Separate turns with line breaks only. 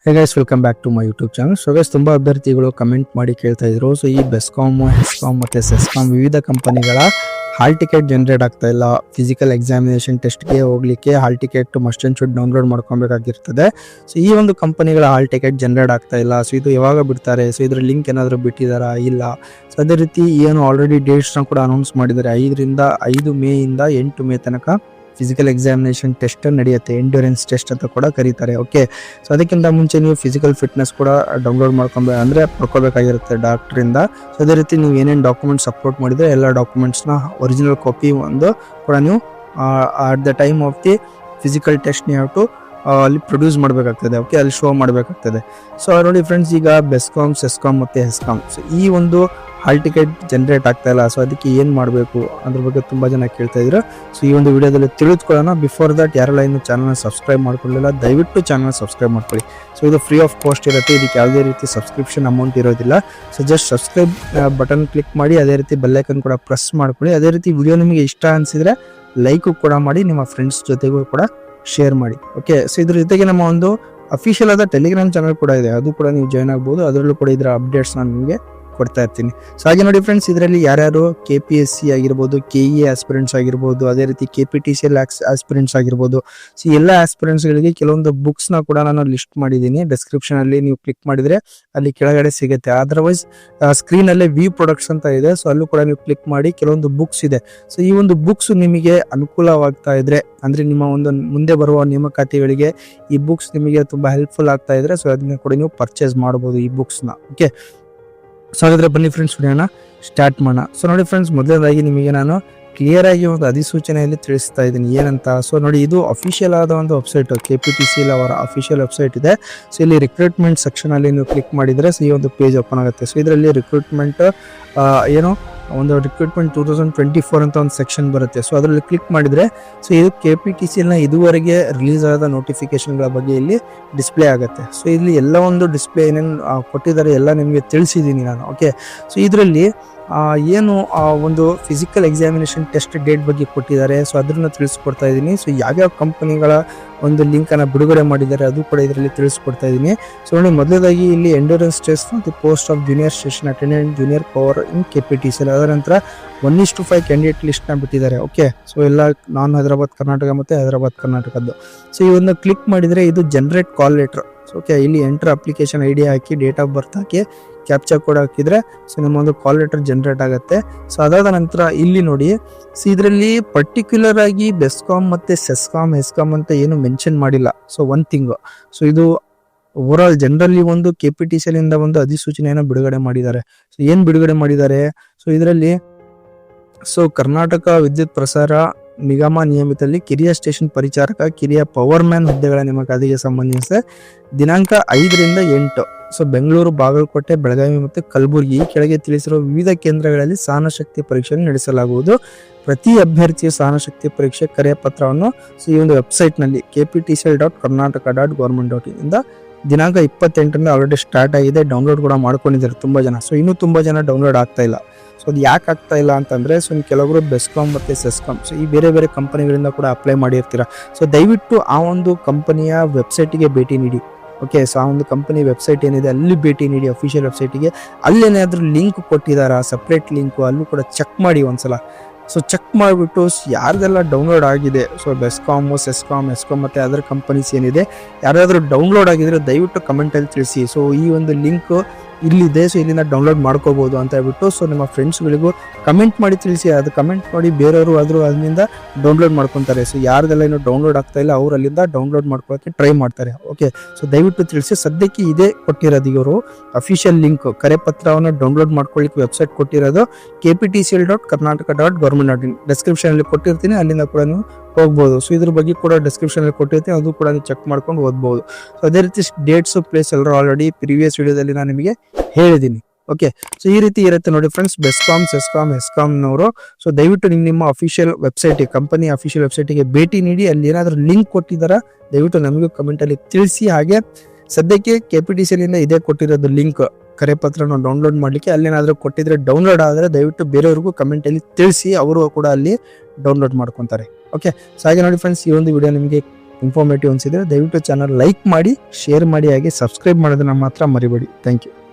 Hey guys, welcome back to my YouTube channel. So guys, ತುಂಬ ಅಭ್ಯರ್ಥಿಗಳು comment ಮಾಡಿ ಕೇಳ್ತಾ ಇದ್ರು. ಸೊ ಈ ಬೆಸ್ಕಾಮ್, ಹೆಸ್ಕಾಮ್ ಮತ್ತು ಸೆಸ್ಕಾಮ್ ವಿವಿಧ ಕಂಪನಿಗಳ ಹಾಲ್ ಟಿಕೆಟ್ ಜನರೇಟ್ ಆಗ್ತಾ ಇಲ್ಲ. ಫಿಸಿಕಲ್ ಎಕ್ಸಾಮಿನೇಷನ್ ಟೆಸ್ಟ್ಗೆ ಹೋಗ್ಲಿಕ್ಕೆ hall ticket must and should download ಮಾಡ್ಕೊಬೇಕಾಗಿರ್ತದೆ. ಸೊ ಈ ಒಂದು ಕಂಪನಿಗಳ ಹಾಲ್ ಟಿಕೆಟ್ ಜನರೇಟ್ ಆಗ್ತಾ ಇಲ್ಲ. ಸೊ ಇದು ಯಾವಾಗ ಬಿಡ್ತಾರೆ? ಸೊ ಇದ್ರ ಲಿಂಕ್ ಏನಾದರೂ ಬಿಟ್ಟಿದ್ದಾರಾ? ಇಲ್ಲ. ಸೊ ಅದೇ ರೀತಿ ಏನು ಆಲ್ರೆಡಿ ಡೇಟ್ಸ್ನ ಕೂಡ ಅನೌನ್ಸ್ ಮಾಡಿದ್ದಾರೆ. 5 ಮೇಯಿಂದ 8 ಮೇ ತನಕ ಫಿಸಿಕಲ್ ಎಕ್ಸಾಮಿನೇಷನ್ ಟೆಸ್ಟ್ ನಡೆಯುತ್ತೆ. ಎಂಡ್ಯೂರೆನ್ಸ್ ಟೆಸ್ಟ್ ಅಂತ ಕೂಡ ಕರೀತಾರೆ. ಓಕೆ, ಸೊ ಅದಕ್ಕಿಂತ ಮುಂಚೆ ನೀವು ಫಿಸಿಕಲ್ ಫಿಟ್ನೆಸ್ ಕೂಡ ಡೌನ್ಲೋಡ್ ಪಡ್ಕೋಬೇಕಾಗಿರುತ್ತೆ ಡಾಕ್ಟ್ರಿಂದ. ಸೊ ಅದೇ ರೀತಿ ನೀವು ಏನೇನು ಡಾಕ್ಯುಮೆಂಟ್ಸ್ ಅಪ್ಲೋಡ್ ಮಾಡಿದ್ರೆ ಎಲ್ಲ ಡಾಕ್ಯುಮೆಂಟ್ಸ್ನ ಒರಿಜಿನಲ್ ಕಾಪಿ ಒಂದು ಕೂಡ ನೀವು at the time of the physical test ನೀವು ಅಲ್ಲಿ ಪ್ರೊಡ್ಯೂಸ್ ಮಾಡಬೇಕಾಗ್ತದೆ. ಓಕೆ, ಅಲ್ಲಿ ಶೋ ಮಾಡಬೇಕಾಗ್ತದೆ. ಸೊ ನೋಡಿ ಫ್ರೆಂಡ್ಸ್, ಈಗ ಬೆಸ್ಕಾಮ್, ಸೆಸ್ಕಾಮ್ ಮತ್ತು ಹೆಸ್ಕಾಮ್, ಸೊ ಈ ಒಂದು ಹಾಲ್ ಟಿಕೆಟ್ ಜನರೇಟ್ ಆಗ್ತಾ ಇಲ್ಲ. ಸೊ ಅದಕ್ಕೆ ಏನು ಮಾಡಬೇಕು ಅದ್ರ ಬಗ್ಗೆ ತುಂಬ ಜನ ಕೇಳ್ತಾ ಇದ್ರು. ಸೊ ಈ ಒಂದು ವಿಡಿಯೋದಲ್ಲಿ ತಿಳಿದುಕೊಳ್ಳೋಣ. ಬಿಫೋರ್ ದಟ್, ಯಾರೆಲ್ಲ ಇನ್ನು ಚಾನಲ್ನ ಸಬ್ಸ್ಕ್ರೈಬ್ ಮಾಡ್ಕೊಳ್ಳಿಲ್ಲ, ದಯವಿಟ್ಟು ಚಾನಲ್ ಸಬ್ಸ್ಕ್ರೈಬ್ ಮಾಡ್ಕೊಳ್ಳಿ. ಸೊ ಇದು ಫ್ರೀ ಆಫ್ ಕಾಸ್ಟ್ ಇರುತ್ತೆ. ಇದಕ್ಕೆ ಯಾವುದೇ ರೀತಿ ಸಬ್ಸ್ಕ್ರಿಪ್ಷನ್ ಅಮೌಂಟ್ ಇರೋದಿಲ್ಲ. So just subscribe button click ಮಾಡಿ, ಅದೇ ರೀತಿ ಬೆಲ್ಲೈಕನ್ ಕೂಡ ಪ್ರೆಸ್ ಮಾಡ್ಕೊಳ್ಳಿ. ಅದೇ ರೀತಿ ವಿಡಿಯೋ ನಿಮಗೆ ಇಷ್ಟ ಅನಿಸಿದ್ರೆ ಲೈಕು ಕೂಡ ಮಾಡಿ, ನಿಮ್ಮ ಫ್ರೆಂಡ್ಸ್ ಜೊತೆಗೂ ಕೂಡ ಶೇರ್ ಮಾಡಿ. ಓಕೆ, ಸೊ ಇದ್ರ ಜೊತೆಗೆ ನಮ್ಮ ಒಂದು ಅಫಿಷಿಯಲ್ ಆದ ಟೆಲಿಗ್ರಾಮ್ ಚಾನಲ್ ಕೂಡ ಇದೆ. ಅದು ಕೂಡ ನೀವು ಜಾಯ್ನ್ ಆಗ್ಬೋದು. ಅದರಲ್ಲೂ ಕೂಡ ಇದರ ಅಪ್ಡೇಟ್ಸ್ ನಾನು ನಿಮಗೆ ಕೊಡ್ತಾ ಇರ್ತೀನಿ. ಸೊ ಹಾಗೆ ನೋಡಿ ಫ್ರೆಂಡ್ಸ್, ಇದರಲ್ಲಿ ಯಾರ್ಯಾರು KPSC ಆಗಿರ್ಬೋದು, KE ಆಸ್ಪಿರೆಂಟ್ಸ್ ಆಗಿರ್ಬೋದು, ಅದೇ ರೀತಿ KPTCL ಆಸ್ಪಿರೆಂಟ್ಸ್ ಆಗಿರ್ಬೋದು, ಸೊ ಎಲ್ಲ ಆಸ್ಪಿರೆಂಟ್ಸ್ಗಳಿಗೆ ಕೆಲವೊಂದು ಬುಕ್ಸ್ನ ಕೂಡ ನಾನು ಲಿಸ್ಟ್ ಮಾಡಿದ್ದೀನಿ. ಡಿಸ್ಕ್ರಿಪ್ಷನ್ ಅಲ್ಲಿ ನೀವು ಕ್ಲಿಕ್ ಮಾಡಿದ್ರೆ ಅಲ್ಲಿ ಕೆಳಗಡೆ ಸಿಗುತ್ತೆ. ಅದರ್ವೈಸ್ ಸ್ಕ್ರೀನ್ ಅಲ್ಲೇ ವಿ ಪ್ರಾಡಕ್ಟ್ಸ್ ಅಂತ ಇದೆ. ಸೊ ಅಲ್ಲೂ ಕೂಡ ನೀವು ಕ್ಲಿಕ್ ಮಾಡಿ, ಕೆಲವೊಂದು ಬುಕ್ಸ್ ಇದೆ. ಸೊ ಈ ಒಂದು ಬುಕ್ಸ್ ನಿಮಗೆ ಅನುಕೂಲವಾಗ್ತಾ ಇದ್ರೆ, ಅಂದ್ರೆ ನಿಮ್ಮ ಒಂದು ಮುಂದೆ ಬರುವ ನೇಮಕಾತಿಗಳಿಗೆ ಈ ಬುಕ್ಸ್ ನಿಮಗೆ ತುಂಬಾ ಹೆಲ್ಪ್ಫುಲ್ ಆಗ್ತಾ ಇದ್ರೆ, ಸೊ ಅದನ್ನ ಕೂಡ ನೀವು ಪರ್ಚೇಸ್ ಮಾಡಬಹುದು ಈ ಬುಕ್ಸ್ನ. ಓಕೆ, ಸೊ ಹಾಗಾದ್ರೆ ಬನ್ನಿ ಫ್ರೆಂಡ್ಸ್, ವಿಡಿಯೋನ ಸ್ಟಾರ್ಟ್ ಮಾಡೋಣ. ಸೊ ನೋಡಿ ಫ್ರೆಂಡ್ಸ್, ಮೊದಲನೇದಾಗಿ ನಿಮಗೆ ನಾನು ಕ್ಲಿಯರ್ ಆಗಿ ಒಂದು ಅಧಿಸೂಚನೆಯಲ್ಲಿ ತಿಳಿಸ್ತಾ ಇದ್ದೀನಿ ಏನಂತ. ಸೊ ನೋಡಿ, ಇದು ಅಫಿಷಿಯಲ್ ಆದ ಒಂದು ವೆಬ್ಸೈಟ್, KPTCL ಅವರ ಅಫಿಷಿಯಲ್ ವೆಬ್ಸೈಟ್ ಇದೆ. ಸೊ ಇಲ್ಲಿ ರಿಕ್ರೂಟ್ಮೆಂಟ್ ಸೆಕ್ಷನ್ ಅಲ್ಲಿ ನೀವು ಕ್ಲಿಕ್ ಮಾಡಿದ್ರೆ ಸೊ ಈ ಒಂದು ಪೇಜ್ ಓಪನ್ ಆಗುತ್ತೆ. ಸೊ ಇದರಲ್ಲಿ ರಿಕ್ರೂಟ್ಮೆಂಟ್ ಒಂದು ರಿಕ್ರೂಟ್ಮೆಂಟ್ 2024 ಅಂತ ಒಂದು ಸೆಕ್ಷನ್ ಬರುತ್ತೆ. ಸೊ ಅದರಲ್ಲಿ ಕ್ಲಿಕ್ ಮಾಡಿದ್ರೆ ಸೊ ಇದು KPTCL ಇದುವರೆಗೆ ರಿಲೀಸ್ ಆದ ನೋಟಿಫಿಕೇಶನ್ಗಳ ಬಗ್ಗೆ ಇಲ್ಲಿ ಡಿಸ್ಪ್ಲೇ ಆಗುತ್ತೆ. ಸೊ ಇಲ್ಲಿ ಎಲ್ಲ ಒಂದು ಡಿಸ್ಪ್ಲೇ ಏನೇನು ಕೊಟ್ಟಿದ್ದಾರೆ ಎಲ್ಲ ನಿಮಗೆ ತಿಳಿಸಿದ್ದೀನಿ ನಾನು. ಓಕೆ, ಸೊ ಇದರಲ್ಲಿ ಏನು ಒಂದು ಫಿಸಿಕಲ್ ಎಕ್ಸಾಮಿನೇಷನ್ ಟೆಸ್ಟ್ ಡೇಟ್ ಬಗ್ಗೆ ಕೊಟ್ಟಿದ್ದಾರೆ. ಸೊ ಅದನ್ನ ತಿಳಿಸ್ಕೊಡ್ತಾ ಇದ್ದೀನಿ. ಸೊ ಯಾವ್ಯಾವ ಕಂಪನಿಗಳ ಒಂದು ಲಿಂಕ್ ಅನ್ನ ಬಿಡುಗಡೆ ಮಾಡಿದ್ದಾರೆ ಅದು ಕೂಡ ಇದರಲ್ಲಿ ತಿಳಿಸ್ಕೊಡ್ತಾ ಇದ್ದೀನಿ. ಸೊ ನೋಡಿ, ಮೊದಲದಾಗಿ ಇಲ್ಲಿ endurance test the post of junior station attendant junior power in KPTCL. ಅದರ ನಂತರ 1:5 ಕ್ಯಾಂಡಿಡೇಟ್ ಲಿಸ್ಟ್ ನ ಬಿಟ್ಟಿದ್ದಾರೆ. ಓಕೆ, ಸೊ ಎಲ್ಲ ನಾನ್ ಹೈದರಾಬಾದ್ ಕರ್ನಾಟಕ ಮತ್ತೆ ಹೈದರಾಬಾದ್ ಕರ್ನಾಟಕದ್ದು. ಸೊ ಈ ಒಂದು ಕ್ಲಿಕ್ ಮಾಡಿದ್ರೆ ಇದು ಜನರೇಟ್ ಕಾಲ್ ಲೆಟರ್. ಓಕೆ, ಇಲ್ಲಿ enter application ID hockey, date of birth hockey, captcha code ಹಾಕಿದ್ರೆ ಸೊ ನಿಮ್ಮ ಒಂದು ಕಾಲ್ ಲೆಟರ್ ಜನರೇಟ್ ಆಗುತ್ತೆ. ಸೊ ಅದಾದ ನಂತರ ಇಲ್ಲಿ ನೋಡಿ, ಸೊ ಇದರಲ್ಲಿ ಪರ್ಟಿಕ್ಯುಲರ್ ಆಗಿ ಬೆಸ್ಕಾಮ್ ಮತ್ತೆ ಸೆಸ್ಕಾಮ್, ಹೆಸ್ಕಾಮ್ ಅಂತ ಏನು ಮೆನ್ಷನ್ ಮಾಡಿಲ್ಲ. ಸೊ ಒನ್ ಥಿಂಗ್, ಸೊ ಇದು ಓವರ್ ಆಲ್ ಜನರಲಿ ಒಂದು KPTCL ಇಂದ ಒಂದು ಅಧಿಸೂಚನೆಯನ್ನು ಬಿಡುಗಡೆ ಮಾಡಿದ್ದಾರೆ. ಸೊ ಏನ್ ಬಿಡುಗಡೆ ಮಾಡಿದ್ದಾರೆ? ಸೊ ಇದರಲ್ಲಿ ಕರ್ನಾಟಕ ವಿದ್ಯುತ್ ಪ್ರಸಾರ ನಿಗಮ ನಿಯಮಿತದಲ್ಲಿ ಕಿರಿಯ ಸ್ಟೇಷನ್ ಪರಿಚಾರಕ, ಕಿರಿಯ ಪವರ್ ಮ್ಯಾನ್ ಹುದ್ದೆಗಳ ನೇಮಕಾತಿಗೆ ಸಂಬಂಧಿಸಿದ ದಿನಾಂಕ 5ರಿಂದ 8 ಸೊ ಬೆಂಗಳೂರು, ಬಾಗಲಕೋಟೆ, ಬೆಳಗಾವಿ ಮತ್ತು ಕಲಬುರಗಿ ಈ ಕೆಳಗೆ ತಿಳಿಸಿರುವ ವಿವಿಧ ಕೇಂದ್ರಗಳಲ್ಲಿ ಸಹನಶಕ್ತಿ ಪರೀಕ್ಷೆಯನ್ನು ನಡೆಸಲಾಗುವುದು. ಪ್ರತಿ ಅಭ್ಯರ್ಥಿಯ ಸಹನಶಕ್ತಿ ಪರೀಕ್ಷೆ ಕರೆಯ ಪತ್ರವನ್ನು ಸೊ ಈ ಒಂದು ವೆಬ್ಸೈಟ್ ನಲ್ಲಿ kptcl.karnataka.government.in ಇಂದ ದಿನಾಂಕ 28ರಿಂದ ಆಲ್ರೆಡಿ ಸ್ಟಾರ್ಟ್ ಆಗಿದೆ. ಡೌನ್ಲೋಡ್ ಕೂಡ ಮಾಡ್ಕೊಂಡಿದ್ದಾರೆ ತುಂಬಾ ಜನ. ಸೊ ಇನ್ನೂ ತುಂಬಾ ಜನ ಡೌನ್ಲೋಡ್ ಆಗ್ತಾ ಇಲ್ಲ. ಸೊ ಅದು ಯಾಕೆ ಆಗ್ತಾ ಇಲ್ಲ ಅಂತಂದ್ರೆ, ಸೊ ಕೆಲವರು ಬೆಸ್ಕಾಮ್ ಮತ್ತೆ ಸೆಸ್ಕಾಮ್, ಸೊ ಈ ಬೇರೆ ಬೇರೆ ಕಂಪನಿಗಳಿಂದ ಕೂಡ ಅಪ್ಲೈ ಮಾಡಿರ್ತೀರಾ. ಸೊ ದಯವಿಟ್ಟು ಆ ಒಂದು ಕಂಪನಿಯ ವೆಬ್ಸೈಟ್ಗೆ ಭೇಟಿ ನೀಡಿ. ಓಕೆ, ಸೊ ಆ ಒಂದು ಕಂಪನಿ ವೆಬ್ಸೈಟ್ ಏನಿದೆ ಅಲ್ಲಿ ಭೇಟಿ ನೀಡಿ, ಅಫಿಷಿಯಲ್ ವೆಬ್ಸೈಟಿಗೆ. ಅಲ್ಲೇನಾದ್ರೂ ಲಿಂಕ್ ಕೊಟ್ಟಿದ್ದಾರಾ, ಸಪ್ರೇಟ್ ಲಿಂಕು, ಅಲ್ಲೂ ಕೂಡ ಚೆಕ್ ಮಾಡಿ ಒಂದ್ಸಲ. ಸೊ ಚೆಕ್ ಮಾಡಿಬಿಟ್ಟು ಯಾರ್ದೆಲ್ಲ ಡೌನ್ಲೋಡ್ ಆಗಿದೆ, ಸೊ ಬೆಸ್ಕಾಮು, ಸೆಸ್ಕಾಮ್, ಹೆಸ್ಕಾಮ್ ಮತ್ತು ಅದರ್ ಕಂಪನೀಸ್ ಏನಿದೆ, ಯಾರಾದರೂ ಡೌನ್ಲೋಡ್ ಆಗಿದ್ರೆ ದಯವಿಟ್ಟು ಕಮೆಂಟಲ್ಲಿ ತಿಳಿಸಿ. ಸೊ ಈ ಒಂದು ಲಿಂಕ್ ಇಲ್ಲಿದೆ, ಸೊ ಇಲ್ಲಿಂದ ಡೌನ್ಲೋಡ್ ಮಾಡ್ಕೋಬಹುದು ಅಂತ ಹೇಳ್ಬಿಟ್ಟು ಸೊ ನಿಮ್ಮ ಫ್ರೆಂಡ್ಸ್ಗಳಿಗೂ ಕಮೆಂಟ್ ಮಾಡಿ ತಿಳಿಸಿ. ಅದು ಕಮೆಂಟ್ ಮಾಡಿ ಬೇರೆಯವರು ಆದರೂ ಅದರಿಂದ ಡೌನ್ಲೋಡ್ ಮಾಡ್ಕೊತಾರೆ. ಸೊ ಯಾರ್ದೆಲ್ಲ ಇನ್ನೂ ಡೌನ್ಲೋಡ್ ಆಗ್ತಾ ಇಲ್ಲ ಅವರು ಅಲ್ಲಿಂದ ಡೌನ್ಲೋಡ್ ಮಾಡ್ಕೊಳ್ಳೋಕ್ಕೆ ಟ್ರೈ ಮಾಡ್ತಾರೆ. ಓಕೆ, ಸೊ ದಯವಿಟ್ಟು ತಿಳಿಸಿ. ಸದ್ಯಕ್ಕೆ ಇದೇ ಕೊಟ್ಟಿರೋದು ಇವರು ಅಫಿಷಿಯಲ್ ಲಿಂಕ್, ಕರೆ ಪತ್ರವನ್ನು ಡೌನ್ಲೋಡ್ ಮಾಡ್ಕೊಳ್ಳಿಕ್ಕೆ ವೆಬ್ಸೈಟ್ ಕೊಟ್ಟಿರೋದು kptcl.karnataka.government.in. ಡಿಸ್ಕ್ರಿಪ್ಷನ್ ಅಲ್ಲಿ ಕೊಟ್ಟಿರ್ತೀನಿ, ಅಲ್ಲಿಂದ ಕೂಡ ನೀವು ಹೋಗ್ಬೋದು. ಸೊ ಇದ್ರ ಬಗ್ಗೆ ಕೂಡ ಡಿಸ್ಕ್ರಿಪ್ಷನ್ ಅಲ್ಲಿ ಕೊಟ್ಟಿರ್ತೀನಿ, ಅದು ಕೂಡ ನೀವು ಚೆಕ್ ಮಾಡ್ಕೊಂಡು ಓದ್ಬೋದು. ಸೊ ಅದೇ ರೀತಿ ಡೇಟ್ಸ್, ಪ್ಲೇಸ್ ಎಲ್ಲರೂ ಆಲ್ರೆಡಿ ಪ್ರೀವಿಯಸ್ ವಿಡಿಯೋದಲ್ಲಿ ನಾನು ನಿಮಗೆ ಹೇಳಿದ್ದೀನಿ. ಓಕೆ, ಸೊ ಈ ರೀತಿ ಇರುತ್ತೆ ನೋಡಿ ಫ್ರೆಂಡ್ಸ್, ಬೆಸ್ಕಾಮ್, ಸೆಸ್ಕಾಮ್, ಹೆಸ್ಕಾಮ್ನವರು. ಸೊ ದಯವಿಟ್ಟು ನಿಮ್ಮ ಅಫಿಷಿಯಲ್ ವೆಬ್ಸೈಟ್, ಕಂಪನಿ ಅಫಿಷಿಯಲ್ ವೆಬ್ಸೈಟ್ಗೆ ಭೇಟಿ ನೀಡಿ. ಅಲ್ಲಿ ಏನಾದರೂ ಲಿಂಕ್ ಕೊಟ್ಟಿದ್ದಾರಾ ದಯವಿಟ್ಟು ನಮಗೂ ಕಮೆಂಟ್ ಅಲ್ಲಿ ತಿಳಿಸಿ. ಹಾಗೆ ಸದ್ಯಕ್ಕೆ KPTCL ಇಂದ ಇದೇ ಕೊಟ್ಟಿರೋದು ಲಿಂಕ್, ಕರೆ ಪತ್ರನ ಡೌನ್ಲೋಡ್ ಮಾಡ್ಲಿಕ್ಕೆ. ಅಲ್ಲೇನಾದ್ರೂ ಕೊಟ್ಟಿದ್ರೆ ಡೌನ್ಲೋಡ್ ಆದರೆ ದಯವಿಟ್ಟು ಬೇರೆಯವ್ರಿಗೂ ಕಮೆಂಟ್ ಅಲ್ಲಿ ತಿಳಿಸಿ, ಅವರು ಕೂಡ ಅಲ್ಲಿ ಡೌನ್ಲೋಡ್ ಮಾಡ್ಕೊಂತಾರೆ. ಓಕೆ, ಸೊ ಹಾಗೆ ನೋಡಿ ಫ್ರೆಂಡ್ಸ್, ಈ ಒಂದು ವಿಡಿಯೋ ನಿಮಗೆ ಇನ್ಫಾರ್ಮೇಟಿವ್ ಅನ್ಸಿದ್ರೆ ದಯವಿಟ್ಟು ಚಾನಲ್ ಲೈಕ್ ಮಾಡಿ, ಶೇರ್ ಮಾಡಿ, ಹಾಗೆ ಸಬ್ಸ್ಕ್ರೈಬ್ ಮಾಡೋದನ್ನ ಮಾತ್ರ ಮರಿಬೇಡಿ. Thank you.